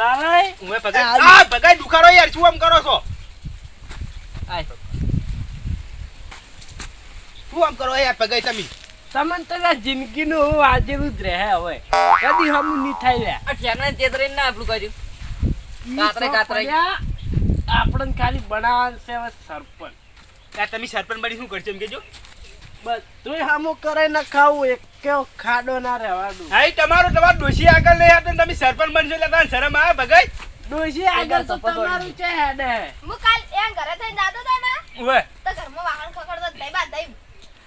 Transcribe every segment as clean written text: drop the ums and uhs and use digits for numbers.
લાલાય હું ભગાઈ આ ભગાઈ દુખાડો યાર શું આમ કરો છો આય શું આમ કરો યાર ભગાઈ તમે તમને તો જિંદગીનું વાજેલું જ રહે હવે કદી હમું નહીં થાય લે આ ઠેકણે તેતરીને ના આપણું કર્યું કાતરે આપણને ખાલી બનાવવાનું છે હવે સરપંચ આ તમે સરપંચ બની શું કરશો એમ કેજો બસ તું હમું કરે ન ખાવું એક કેવો ખાડો ના રહેવાનું હા તમારું ડોશી આગળ નહીં આવતો તમે સરપંચ બનશો એટલે તમને શરમ આવે ભગાઈ ડોશી આગળ તો તમારું છે હેડે હું કાલ એ ઘરે થઈને જાતો તો ને ઓય તો ઘરમાં વાહન ખકડતો દઈ બાદ દઈ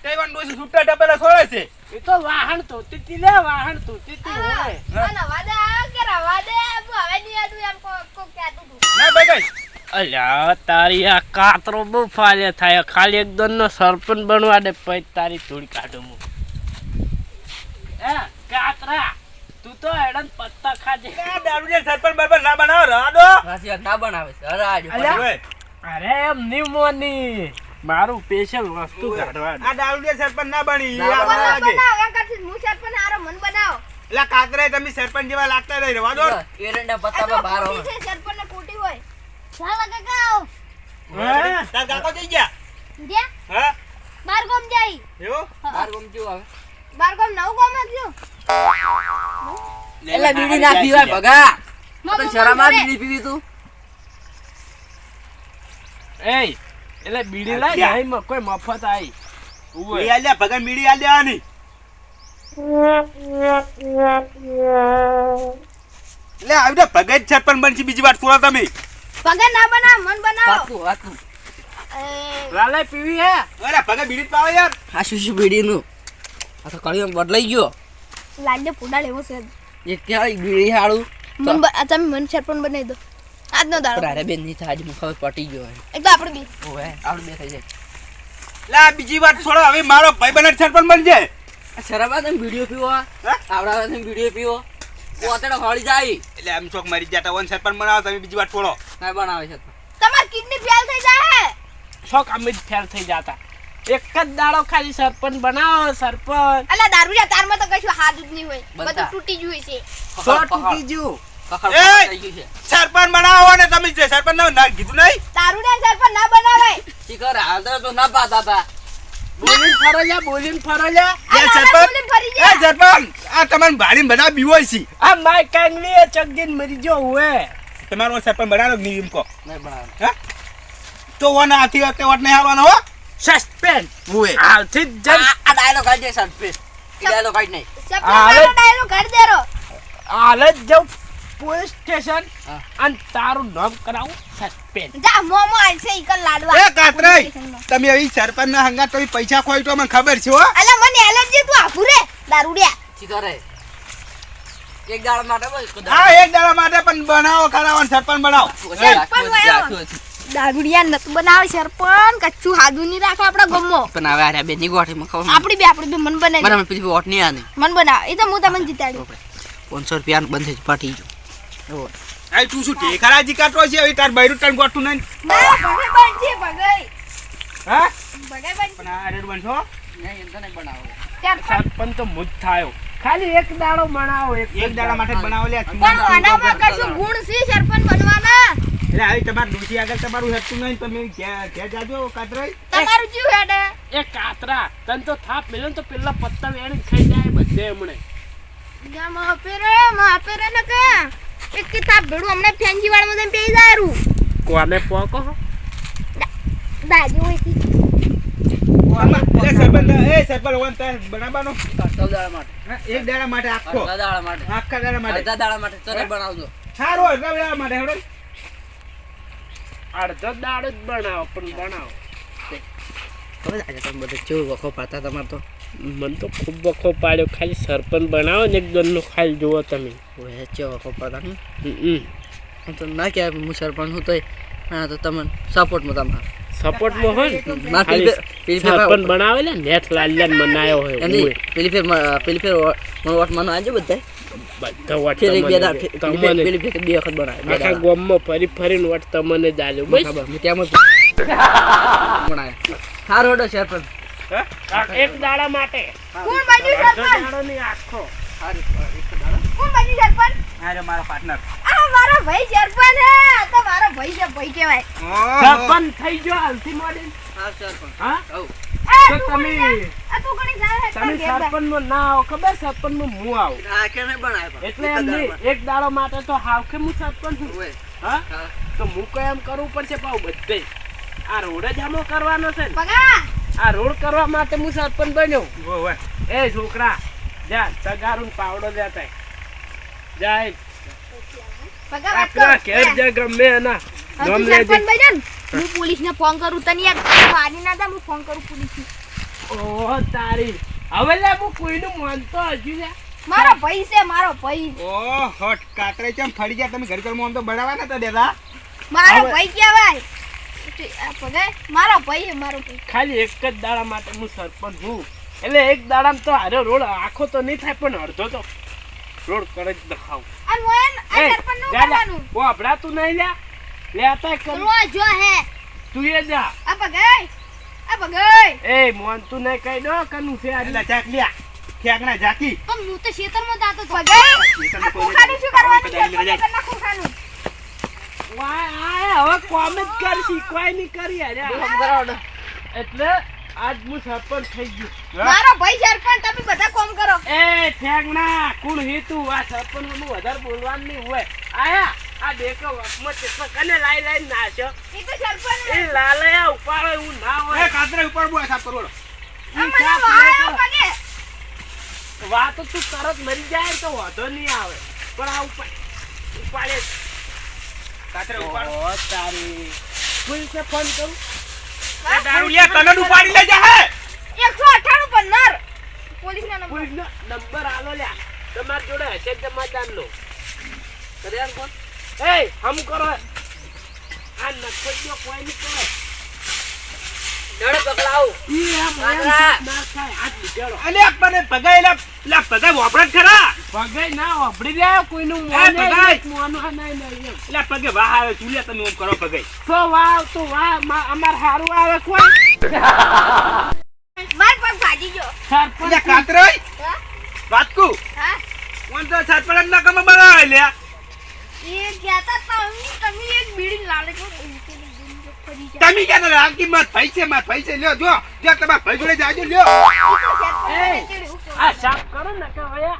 તૈવાન ડોશી છૂટા ટપેલા છોડે છે એ તો વાહણ ધોતી તી લે વાહણ ધોતી તી હોય અને રવા દે કે રવા દે હું હવે નહીં આડું એમ કોક કહેતું તું ના ભગાઈ અલ્યા તારી આ કાતરો બહુ ફાલે થાય ખાલી એક દનનો સરપંચ બનવા દે પછી તારી ધૂળ કાઢું હું એ કાતરા તું તો એડન પત્તા ખાજે આ દારૂડિયા સરપંચ બરબર ના બનાવો રાડો રાશિ ના બનાવે છે અરે અલ્યા. ઓય અરે એમ ની મોની મારું સ્પેશિયલ વસ્તુ કાઢવા આ દારૂડિયા સરપંચ ના બની ના આ બનાવે. લાગે બનાવ એમ કરતી હું સરપંચ હારો મન બનાવો એટલે કાતરે તમે સરપંચ જેવા લાગતા રહી રવા દો એરંડા આ પત્તા તો પર બહાર કોટી છે સરપંચ ને કોટી હોય ચાલ કાકા તાર કાકો જઈ ગયા ગયા હા બાર ગામ જાય એવું બાર ગમ કેવું આવે બાર ગામ નવ ગામ થયો એટલે બીડી ના પીવાય ભગા તો શરમ આ બીડી પીવી તું એ એટલે બીડી લાય નહીં કોઈ મફત આવી ઈ આલ્યા ભગન મીડી આલ્યા ની એટલે આવી ભગત સરપંચ બનશી બીજી વાર થોડા તમે પગા ના બનાવ મન બનાવો વાતું વાતું લાલાય પીવી હે અરે ભગત બીડી જ પાવે યાર આ શું બીડી નું આ તો કળિયો બદલાઈ ગયો લાડે પુડા લેવો છે એ ક્યાં બીડી હાળું તમે મન સરપંચ બનાવી દો આજનો દાડો અરે બેન ની થાય મને ખબર પટી ગયો એક તો આપણે બી ઓએ આપણે બે થઈ જાય લા બીજી વાર થોડો હવે મારો ભાઈ બને સરપંચ બનજે શરમ આ તમે વિડિયો પીવો આવડા તમે વિડિયો પીવો પોતેડો હળી જાય એટલે આમ ચોક મારી જાતા વન સરપંચ બનાવો તમે બીજી વાર થોડો ના બનાવે છે તમાર કિડની ફેલ થઈ જાય શોખ અમે જ ફેર થઈ જતા એક જ દાડો ખાલી સરપંચ બનાવો સરપંચ અલા દારૂડિયા તારમાં તો કશું હાથ જ નહીં હોય બધા. બધું તૂટી ગયું છે સો તૂટી ગયું કખડ એ! થઈ ગયું છે સરપંચ બનાવો ને તમે જે સરપંચ ના કીધું નહીં દારૂડિયા સરપંચ ના બનાવાય શિખર હાલ તો ના પાતા હતા બોલીને ફરો જા એ આ સરપંચ બોલીને ફરી એ ગયા સરપંચ આ તમારે ભાડી બના બીવો છે આ માય કાંગલી એ ચગીન મરી જો હુએ તમારો સરપંચ બનાવો નહીં એમ કહો નહીં બનાવે હા તો વન આથી વખતે વટ નહીં આવવાનો હો સસ્પેન્ડ હુએ હાલથી જ જન આ ડાયલોગ કાઢી દે સરપંચ એ ડાયલોગ કાઢી નહીં સરપંચ ડાયલોગ કાઢ દેરો હાલ જ જાઉં પોલીસ સ્ટેશન હા. અને તારું નામ કરાવું સસ્પેન્ડ જા મોમો આલશે ઈકલ લાડવા એ કાતરાઈ તમે આવી સરપંચ ના હંગાત તમે પૈસા ખોઈ તો મને ખબર છે હો અલા મને એલર્જી તું આફુરે દારૂડિયા શિખર એક દાળ માટે બોલ હા એક દાડા માટે પણ બનાવો કરાવો ને સરપંચ બનાવો દારૂડિયા નતું બનાવે સરપંચ કચ્ચું હાદું નહીં રાખે આપડા ગમો પણ હવે આ બેન ની ગોઠી માં ખબર આપડી બે મન બનાવી મને પછી વોટ નહીં આની મન બનાવ એ તો હું તમને જીતાડી 500 રૂપિયા બંધ થઈ પાટી જો આ તું શું ટેકરાજી કાટો છે હવે તાર બૈરું ટન ગોઠું નહીં ના ભગાઈ બનશે ભગાઈ હા ભગાઈ બનશે પણ આ રેડ બનશો નહીં એમ તો નહીં બનાવો સરપંચ તો મુજ થાયો ખાલી એક દાડો બનાવો એક દાડા માટે જ બનાવો લે પણ આનામાં કશું ગુણ છે સરપંચ બનવાના એટલે આવી તમાર ડોસી આગળ તમારું હેતું નહીં તમે ક્યાં જાજો કાતરાઈ તમારું જીવ હેડે એ કાતરા તન તો થાપ મેલો ને તો પેલા પત્તા વેણી ખાઈ જાય બધે હમણે જા માપેરે ને કે એક કિતાબ ભેડું હમણે ફેંજી વાળમાં જઈને પેઈ જાયરું કોને પોકો દાદી હોય થી એ સરપંચ વન તાર બનાવવાનો સૌ દાડા માટે હા, એક દાડા માટે આખો અડધા દાડા માટે આખા દાડા માટે અડધા દાડા માટે તો નહીં બનાવજો સારું અડધા દાડા માટે હેડો અડધો દાડો જ બનાવો પણ બનાવો ખબર આજે તમે બધે કેવું વખો પાતા તમારે તો મને તો ખૂબ વખો પાડ્યો ખાલી સરપંચ બનાવો ને એક દનનો ખાલી જુઓ તમે ઓએ ચેવો વખો પાતા હમ. હું તો ના કે હું સરપંચ હું તો હા તો તમને સપોર્ટમાં તમારે સપોર્ટમાં હોય ને ના ખાલી પેલી સરપંચ બનાવે ને નેટ લાલ્યાન બનાવ્યો હોય એની ઉએ. પેલી ફેર મને વોટ માનો આજે બધા બધા વટ ફેર એક બે દાડા તમને પેલી ફેર બે વખત બનાવે બે આખા દાડા. ગામમાં ફરીને વટ તમને જ આલ્યો બસ ખબર હું ત્યાં બનાવે સારો હડો સરપંચ એક દાડા માટે કોણ બન્યું અડધો સરપંચ દાડો નહીં આખો સારું કોણ બન્યું સરપંચ આ રે મારા પાર્ટનર આ મારો ભાઈ સરપંચ હે આ તો મારો ભાઈ છે ભાઈ કહેવાય સરપંચ થઈ ગયો હાલથી મોડી. હા સરપંચ હા આવ તો તમે તું કોની જાય તમે સરપંચ નો ના આવો ખબર સરપંચ નું હું આવું આ કે નહીં બનાય એટલે એમ નહીં એક દાડો માટે તો હાવ કે હું સરપંચ છું. ઓય હા હા તો હું કઈ એમ કરવું પડશે પાવ બધે આ રોડ જ આમો કરવાનો છે ને. પગા આ રોડ કરવા માટે હું સરપંચ બન્યો. ઓય એ છોકરા જા તગારું ને પાવડો લેતા જાય પગા વાત આપણા કર ઘેર જે ગમે એના તું નામ લેજે. સરપંચ બન્યો ને હું પોલીસ ને ફોન કરું તને એક મારી ના દે હું ફોન કરું પોલીસ ને ઓહો તારી હવે લે હું કોઈનું માનતો હજુ લે. મારો ભાઈ છે મારો ભાઈ ઓ હોટ કાતરે ચમ ફરી ગયા તમે ઘર ઘરમાં આમ તો બનાવવા નતા દેતા મારો હવે- ભાઈ કહેવાય આ પગા મારો ભાઈ છે મારો ભાઈ ખાલી એક જ દાડા માટે હું સરપંચ છું એટલે એક દાડામાં તો હારો રોડ આખો તો નહીં થાય પણ અડધો તો રોડ કરે જ દખાવ. આ મોયન આ એ સરપંચ નું જા જા. કરવાનું ઓ અબડા તું નહીં લે લેતા કર રો જો હે તું એ જા. આ પગાય એ મોન તું નહીં કહી દો કનું છે એટલે આજે. ચાક લ્યા ખેકના જાકી પણ હું તો ખેતરમાં જાતો હતો પગાય આ ખોખાનું શું કરવાનું છે પગાય ખોખાનું વાય આય હવે કોમ જ કરશી કોઈ નહીં કરી અરે એટલે આજ હું સરપંચ થઈ ગયો. મારો ભાઈ સરપંચ તમે બધા કોમ કરો એ ઠેંગના કોણ હે તું આ સરપંચ નું વધારે બોલવાનું નહીં હોય. આયા આ દેખો વખમાં કેટલો કને લાઈ લાઈ નાખ્યો. એ તો સરપંચ એ લાલયા ઉપાડો એવું ના એ હોય. કાતરે ઉપર બોય સાફ કરો ઈ મને સાફ વાયો નહીં કરે. પગે વાત તો તું તરત મરી જાય તો વાંધો નહીં આવે પણ આ ઉપાડે કાતરે ઉપર ઓ તારી પોલીસને ફોન કરું. એ દારૂડિયા તને ઉપાડી લેજા હે 198 15 પોલીસ ના નંબર પોલીસનો નંબર આલો લ્યા તમારી જોડે હશે જમાદાર નો. કર્યા કોણ એ હમ કરો આ નખોડિયો કોઈ નહીં કરે. ડડે પકડાવ ઈ એમ કાતરા. ના થાય હાથ લીધેલો. અલે આપને પગાયેલા લા પગાય વાપરત ખરા પગે ના વાપરી લે કોઈનું એ પગાય. મોનો નહીં નહીં એમ. એટલે પગે વાહ આવે ચૂલ્યા તમે ઓમ કરો પગાય તો વાવ તો વાહ અમાર હારું આવે કોઈ માર પગ ભાજી ગયો એટલે સરપંચ કાતરે હા વાતકુ હા કોણ તો સરપંચ ના કમ બનાવે લ્યા એ કહેતા તમે એક બીડી લાલે છો ફરી જાય તમે ક્યાં તો આખી માર પૈસે લ્યો જો તમાર ભાઈ જોડે જાજો લ્યો આ સાફ કરો ને કે હવે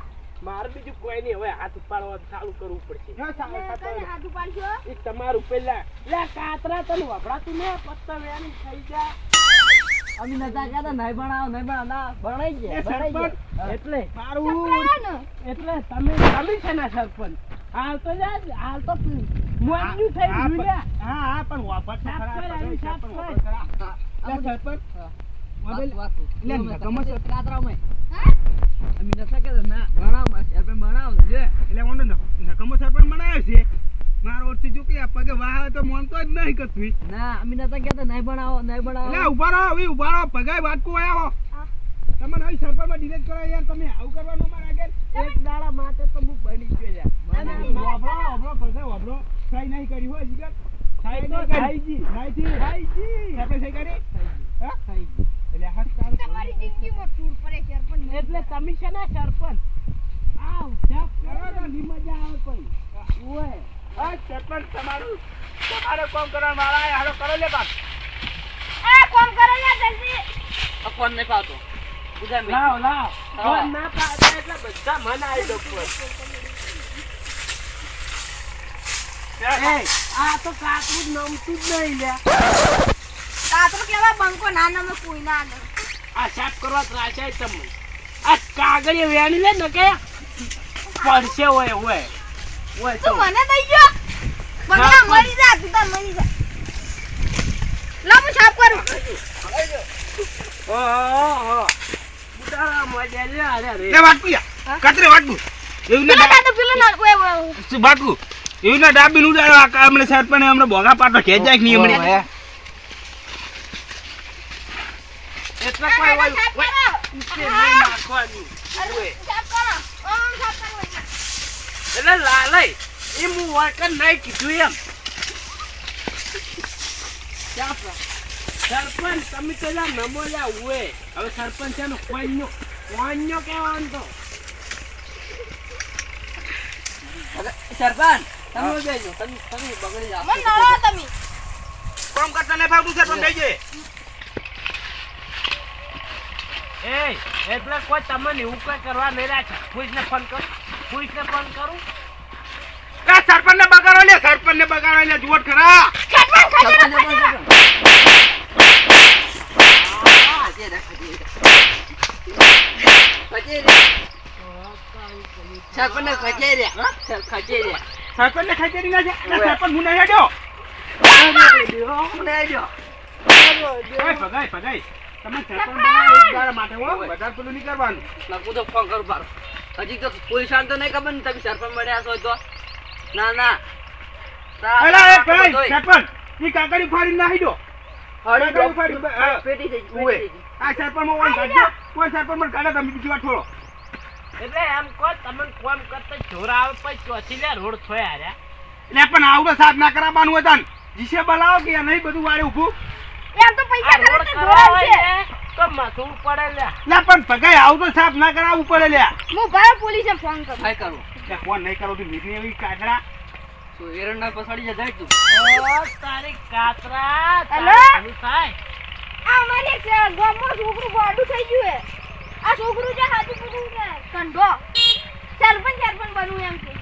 માર બીજું કોઈ નહીં હવે હાથ ઉપાડવા ચાલુ કરવું પડશે. હાથ ઉપાડજો એ તમારું પેલા લે કાતરા તને વપરાતું ને પત્તા વેણી થઈ જા. અમે નતા કહેતા નહીં ભણાવ ના ભણાઈ એ સરપંચ એટલે મારું એટલે તમે છે ને સરપંચ હાલ તો મોન્યું થઈ ગયું લે. હા પણ વાપર તો ખરા પગાય સરપંચ વાપર ખરા લે સરપંચ એટલે નકમો સરપંચ કાતરામાં હા અમે નતા કહેતા ના ભણાવ સરપંચ ભણાવ લે એટલે ઓનો નકમો સરપંચ બનાવ્યો છે મારો ઓરથી જો કે આ પગે વાહ આવે તો મોનતો જ નહીં કતું ના અમે નતા કહેતા નહીં ભણાવો એટલે ઉભા રહો પગાય વાટકો આવો હા. તમને હવે સરપંચમાં ડિરેક્ટ કરો યાર તમે આવું કરવાનું અમારા આગળ એક દાડા માટે તો હું બની ગયો લ્યા. વાપરો પગાય વાપરો સહી નહીં કરી હોય જીગર સાઈ તો ખાઈજી. નહીં આપણે સહી કરી હા એટલે હાથ કાઢો તમારી જિંદગીમાં ટૂર પડે સરપંચ એટલે તમે છે ને સરપંચ આવ સાફ કરો તો ની મજા આવે કોઈ. ઓય આ સરપંચ તમારે કોમ કરવા વાળા હાલો કરો લે બાપ આ કોમ કરો ને જલ્દી આ ફોન નહીં પાવતો બુધા મે લાવ હા. ફોન ના પાડે એટલે બધા મન આવી દો પર. એ આ તો કાકરું નમતું જ નહીં લ્યા. કાતરો કેવા બંકો નાના મે કોઈ ના આગળ આ સાફ કરવા ત્રાસાય તમને. આ કાગળિયા વેણી લે ને કે પડશે ઓય તું તો મને દઈ ગયો બંગલા મરી જા તું તો મરી જા લા હું સાફ કરું ઓહો બુડારા મજા લે અરે રે. લે વાટકુ યા કાતરે વાટકુ એવું પેલા ના દાદા પેલા ના ઓય શું વાટકુ એવું ના ડાબી ઉડાડો આ હમણે સરપંચ હમણે ભોગા પાટો ખેંચાય કે નહીં હમણે એટલે કોઈ ઓય સાફ કરો ઉકે નહીં નાખવાની. ઓય સાફ કરો સાફ કરો એટલે લાલય એ હું વાકર નહીં કીધું એમ. સરપંચ તમે તો લા નમો લ્યા ઉએ હવે સરપંચ એનો કોઈનો કહેવાનું તો સરપંચ તમે બેજો તમે બગડી જાવ મને નળો તમે કામ કરતા ને ફાવતું સરપંચ થઈ જાય એ એટલે કોઈ તમને એવું કઈ કરવા નહીં રાખે પોલીસને ફોન કરું કા સરપંચ ને બગાડો લે જુવટ ખરા સરપંચ ખચેર્યા સરપંચ ને ખાઈ ના છે સરપંચ હું નહીં આડ્યો ઓય ભગાઈ તમે સરપંચ બનાવો એક દાડા માટે હો બધા પેલું નહીં કરવાનું લખું તો ફોન કરું પારો હજી તો પોલીસ આન તો નહીં ખબર ને તમે સરપંચ બન્યા છો તો ના અલા એ ભાઈ સરપંચ ઈ કાકડી ફાડી નાખી દો કાકડી ફાડી હા પેટી થઈ ઓય આ સરપંચ માં ઓય કાઢજો કોઈ સરપંચ માં કાઢા તમે બીજી વાર છોડો એટલે એમ કહો તમને કોમ કરતા જોર આવે પછી ચોથી લે રોડ થોય આર્યા એટલે પણ આવડો સાફ ના કરાવવાનું હોય તન જીસે બોલાવો કે નહીં બધું વાળે ઊભું એમ તો પૈસા આ રોડ ખર્ચે કરવા જોર હોય છે ને તો માથું પડે લે લે પણ ભગાઈ આવડો સાફ ના કરાવવું પડે લ્યા હું ભાઈ પોલીસે ફોન કરું હાય કરું લે ફોન નહીં કરો તો મીઠી એવી કાઢડા તો એરંડા પસાડી જાય તું ઓ તારી કાતરા હેલો? તારી થાય આ અમારે ગામમાં છોકરું બાડું થઈ ગયું હે આ છોકરું જે હાથું પૂરું છે કંઢો સરપંચ બનવું એમ કે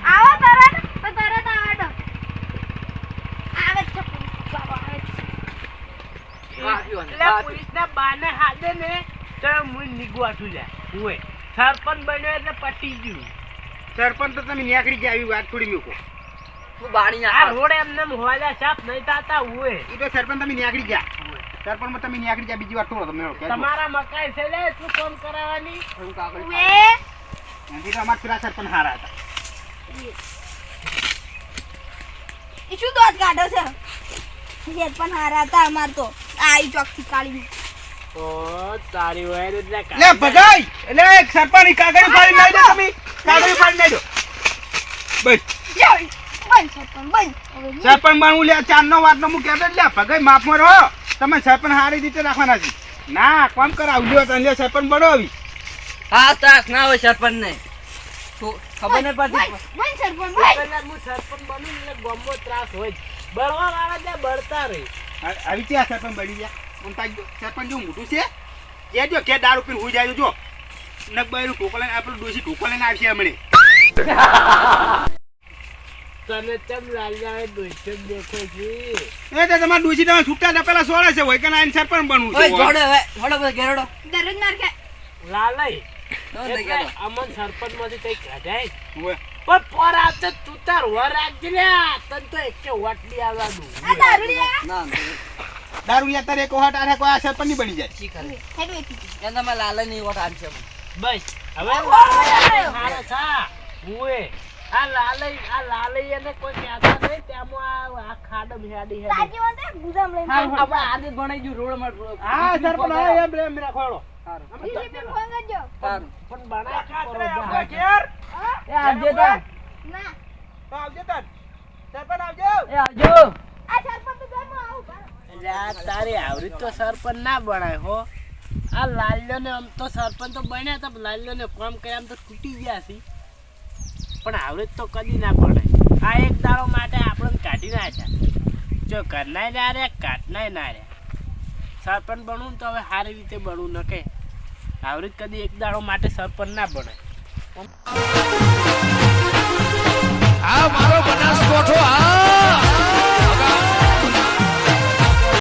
આવો તરત તો તરત આવે છે પોલીસ બાબા આવે છે એટલે પોલીસના બાને હાથે ને તો હું નીગવાઠું જાય ઓય સરપંચ બન્યો એટલે પટી ગયું સરપંચ તો તમે નેકડી ગયા આવી વાત થોડી મૂકો તું બાણી આ ના રોડ એમને હોલ્યા સાફ નહીં થતા ઓય ઈ તો સરપંચ તમે નેકડી ગયા સરપંચ માં તમે નેકડી ગયા બીજી વાર થોડો તમે કહેજો તમારા મકાઈ છે લે શું કામ કરાવવાની હું કાકડી વે એથી તો અમારા પેલા સરપંચ હારા હતા ઈ શું દોત કાઢો છે હેત પણ હારા હતા અમાર તો આઈ ચોકથી કાઢી ઓ તારી વહેર એટલે લે ભગાઈ એટલે એક સરપંચ ઈ કાગળી ફાડી નાઈ દો તમે કાગળી ફાડી નાઈ દો બસ બંધ સરપંચ બંધ હવે સરપંચ માં હું લે ચારનો વાતનો હું કહેતો જ લે ભગાઈ માફમાં રહો તમે સરપંચ હારી રીતે રાખવાના છે ના કોમ કરાવજો તને લે સરપંચ બનો આવી હા તાસ ના હોય સરપંચ ને ખબર ને પડતી બંધ સરપંચ બંધ પેલા હું સરપંચ બનું એટલે ગમો ત્રાસ હોય જ. બળવા વાળા ત્યાં બળતા રહે આવી ત્યાં સરપંચ બની ગયા આમ તાજો સરપંચ જેવું મોટું છે કેજો કે દારૂ પીને હુઈ જાય જો નકબાઈનું ઢોકો લઈને આપણું ડોસી ઢોકો લઈને આવશે હમણે તને ચમ લાલ્યા દોસ્ત દેખે છે એ તો તમારા ડોસી તમે છૂટા ડપેલા સોળે છે હોય કે ના સરપંચ બનવું ઓય છે જોડે હવે જોડે બધે ઘેરડો દરરોજ માર કે લાલય દો એટલે ગેલો અમન સરપંચ માંથી કઈ કાઢાય હોય. પણ પોર આવતે તું તાર વર રાખજે લે તને તો એકે વાટલી આવવા દઉં આ દારૂડિયા ના દારૂ યા તારે કોહાટ આરે કોઈ આ સરપંચ ની બની જાય ઠીક કરે હેડ વેચી એને તમે લાલ ની વોટ આનશે બસ હવે લાલય હારે થા હુએ આ લાલય એને કોઈ કહેતા નહીં તેમાં આ ખાડમ હેડી હેડી સાચી વાત છે ગુજામ લઈને આપણે આદત બનાવી ગયું રોડ માં હા સરપંચ હા એમ એમ રાખવાડો બીજી ફોન કરજો સારું પણ બનાય ખાતરે આપણે ઘેર એ આવજો તા ના તો આવજો તન સરપંચ આવજો એ આવજો આ સરપંચ તો ઘરમાં આવું પણ એટલે આ તારી આવરી તો સરપંચ ના બનાય હો આ લાલ્યો ને આમ તો સરપંચ તો બન્યા હતા લાલ્યો ને કામ કર્યા આમ તો તૂટી ગયા છે પણ આવરી તો કદી ના બનાય આ એક દાડો માટે આપણને કાઢી નાખ્યા જો ઘરના ના રે કાટનાય ના રે સરપંચ બનવું તો હવે સારી રીતે બનવું ન કે આવરી કદી એક દાડો માટે સરપંચ ના બને